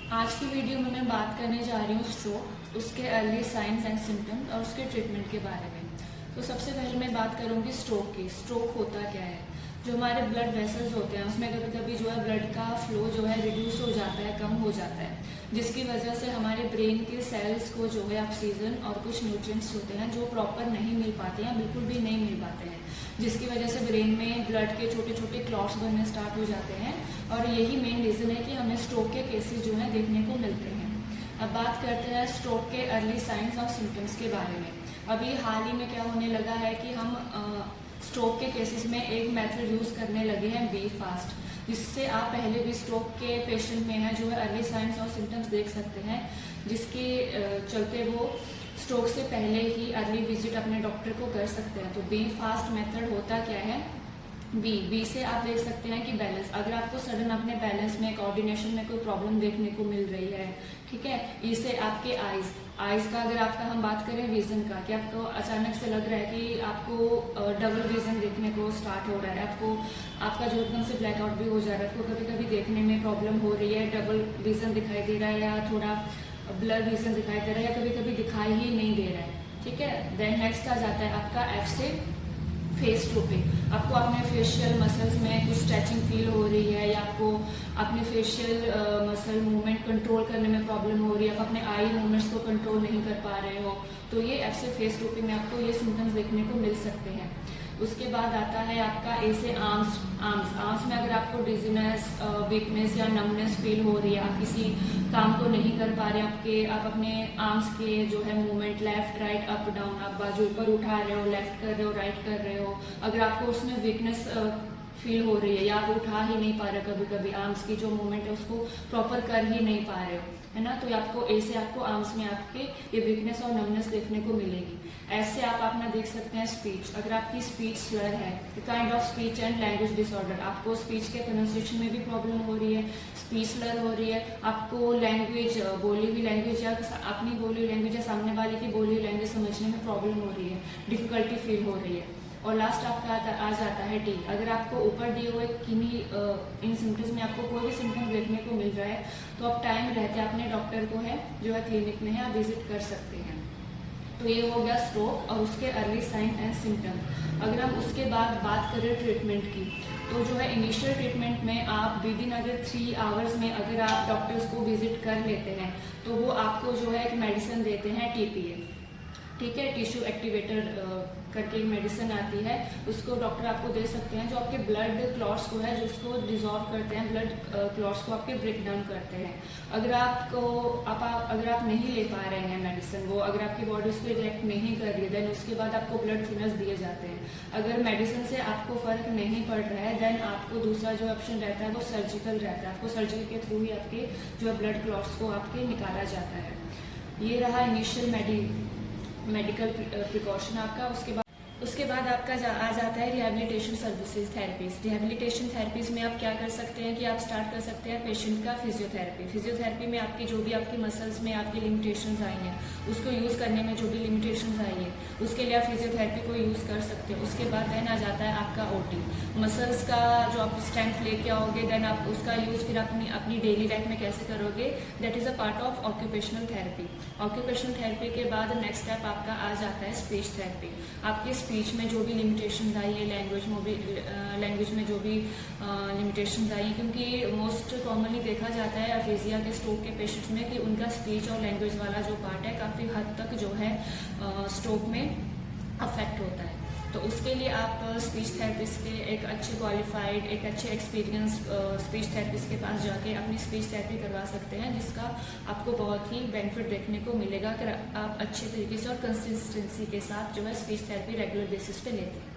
आज की वीडियो में मैं बात करने जा रही हूँ स्ट्रोक, उसके अर्ली साइंस एंड सिम्टम्स और उसके ट्रीटमेंट के बारे में। तो सबसे पहले मैं बात करूँगी स्ट्रोक की। स्ट्रोक होता क्या है? जो हमारे ब्लड वेसल्स होते हैं उसमें कभी कभी जो है ब्लड का फ्लो जो है रिड्यूस हो जाता है, कम हो जाता है, जिसकी वजह से हमारे ब्रेन के सेल्स को जो है ऑक्सीजन और कुछ न्यूट्रिएंट्स होते हैं जो प्रॉपर नहीं मिल पाते हैं, बिल्कुल भी नहीं मिल पाते हैं, जिसकी वजह से ब्रेन में ब्लड के छोटे छोटे क्लॉट्स बनने स्टार्ट हो जाते हैं। और यही मेन रीज़न है कि हमें स्ट्रोक के केसेस जो है देखने को मिलते हैं। अब बात करते हैं स्ट्रोक के अर्ली साइंस और सिम्टम्स के बारे में। अभी हाल ही में क्या होने लगा है कि हम स्ट्रोक के केसेस में एक मेथड यूज़ करने लगे हैं, बी फास्ट, जिससे आप पहले भी स्ट्रोक के पेशेंट में है जो है अर्ली साइंस और सिम्टम्स देख सकते हैं, जिसके चलते वो स्ट्रोक से पहले ही अर्ली विजिट अपने डॉक्टर को कर सकते हैं। तो बी फास्ट मेथड होता क्या है? बी से आप देख सकते हैं कि बैलेंस, अगर आपको सडन अपने बैलेंस में, कोऑर्डिनेशन में कोई प्रॉब्लम देखने को मिल रही है, ठीक है। ई से आपके आइज का, अगर आपका हम बात करें विजन का, कि आपको अचानक से लग रहा है कि आपको डबल विजन देखने को स्टार्ट हो रहा है, आपका जो एकदम से ब्लैकआउट भी हो जा रहा है, आपको कभी कभी देखने में प्रॉब्लम हो रही है, डबल विजन दिखाई दे रहा है या थोड़ा ब्लर विजन दिखाई दे रहा है या कभी कभी दिखाई ही नहीं दे रहा है, ठीक है। देन नेक्स्ट आ जाता है आपका एफ से फेस ट्रोपिंग। आपको अपने फेशियल मसल्स में कुछ स्ट्रेचिंग फील हो रही है या आपको अपने फेशियल मसल मूवमेंट कंट्रोल करने में प्रॉब्लम हो रही है, आप अपने आई मूवमेंट्स को कंट्रोल नहीं कर पा रहे हो, तो ये एफ से फेस ट्रोपिंग में आपको ये सिम्टम्स देखने को मिल सकते हैं। उसके बाद आता है आपका ए से आर्म्स में अगर आपको डिजीनेस, वीकनेस या नमनेस फील हो रही है, आप किसी काम को नहीं कर पा रहे, आप अपने आर्म्स के जो है movement left right up down, आप बाजू ऊपर उठा रहे हो, लेफ्ट कर रहे हो, राइट कर रहे हो, अगर आपको उसमें वीकनेस फील हो रही है या आप उठा ही नहीं पा रहे, कभी कभी आर्म्स की जो मूवमेंट है उसको प्रॉपर कर ही नहीं पा रहे हो, है ना, तो आपको ए से आपको आर्म्स में आपके ये वीकनेस और नमनेस देखने को मिलेगी। ऐसे आप अपना देख सकते हैं स्पीच, अगर आपकी स्पीच स्लर है, kind of speech and language disorder, आपको स्पीच के प्रोनाउंसिएशन में भी प्रॉब्लम हो रही है, स्पीच स्लर हो रही है, आपको लैंग्वेज, बोली हुई लैंग्वेज या अपनी बोली हुई लैंग्वेज या सामने वाले की बोली हुई लैंग्वेज समझने में प्रॉब्लम हो रही है, डिफिकल्टी फील हो रही है। और लास्ट आपका आ जाता है टी। अगर आपको ऊपर दिए हुए किन्हीं इन सिम्टम्स में आपको कोई भी सिम्टम देखने को मिल रहा है तो आप टाइम रहते अपने डॉक्टर को है जो है क्लिनिक में है, आप विजिट कर सकते हैं। तो ये हो गया स्ट्रोक और उसके अर्ली साइन एंड सिम्टम। अगर हम उसके बाद बात करें ट्रीटमेंट की, तो जो है इनिशियल ट्रीटमेंट में आप विद इन अगर 3 आवर्स में अगर आप डॉक्टर्स को विजिट कर लेते हैं तो वो आपको जो है एक मेडिसिन देते हैं TPA, ठीक है, टिश्यू एक्टिवेटर करके एक मेडिसिन आती है, उसको डॉक्टर आपको दे सकते हैं, जो आपके ब्लड क्लॉट्स को है जो उसको डिजॉल्व करते हैं, ब्लड क्लॉट्स को आपके ब्रेक डाउन करते हैं। अगर आप नहीं ले पा रहे हैं मेडिसिन, वो अगर आपकी बॉडी उस पर रिएक्ट नहीं कर रही है, देन उसके बाद आपको ब्लड थिनर्स दिए जाते हैं। अगर मेडिसिन से आपको फर्क नहीं पड़ रहा है देन आपको दूसरा जो ऑप्शन रहता है वो सर्जिकल रहता है, आपको सर्जरी के थ्रू ही आपके जो है ब्लड क्लॉट्स को आपके निकाला जाता है। ये रहा इनिशियल मेडिकल प्रिकॉशन आपका। उसके बाद आपका आ जाता है rehabilitation services, therapies. Rehabilitation therapies में आप क्या कर सकते हैं कि आप स्टार्ट कर सकते हैं पेशेंट का फिजियोथेरेपी में आपकी जो भी आपकी मसल्स में आपकी लिमिटेशंस आई हैं, उसको यूज़ करने में जो भी लिमिटेशंस आई है उसके लिए आप फिजियोथेरेपी को यूज़ कर सकते हैं। उसके बाद देन आ जाता है आपका OT, मसल्स का जो आप स्ट्रेंथ लेके आओगे, देन आप उसका यूज़ फिर अपनी डेली लाइफ में कैसे करोगे, that is a part of occupational therapy. Occupational therapy के बाद नेक्स्ट स्टेप आपका आ जाता है स्पीच थेरेपी। आपकी स्पीच में जो भी लिमिटेशन आई है, लैंग्वेज में जो भी लिमिटेशन आई है, क्योंकि मोस्ट कॉमनली देखा जाता है अफेजिया के स्ट्रोक के पेशेंट्स में कि उनका स्पीच और लैंग्वेज वाला जो पार्ट है काफ़ी हद तक जो है स्ट्रोक में अफेक्ट होता है। तो उसके लिए आप स्पीच थेरेपिस्ट के एक अच्छे क्वालिफाइड, एक अच्छे एक्सपीरियंस स्पीच थेरेपिस्ट के पास जाके अपनी स्पीच थेरेपी करवा सकते हैं, जिसका आपको बहुत ही बेनिफिट देखने को मिलेगा अगर आप अच्छे तरीके से और कंसिस्टेंसी के साथ जो है स्पीच थेरेपी रेगुलर बेसिस पे लेते हैं।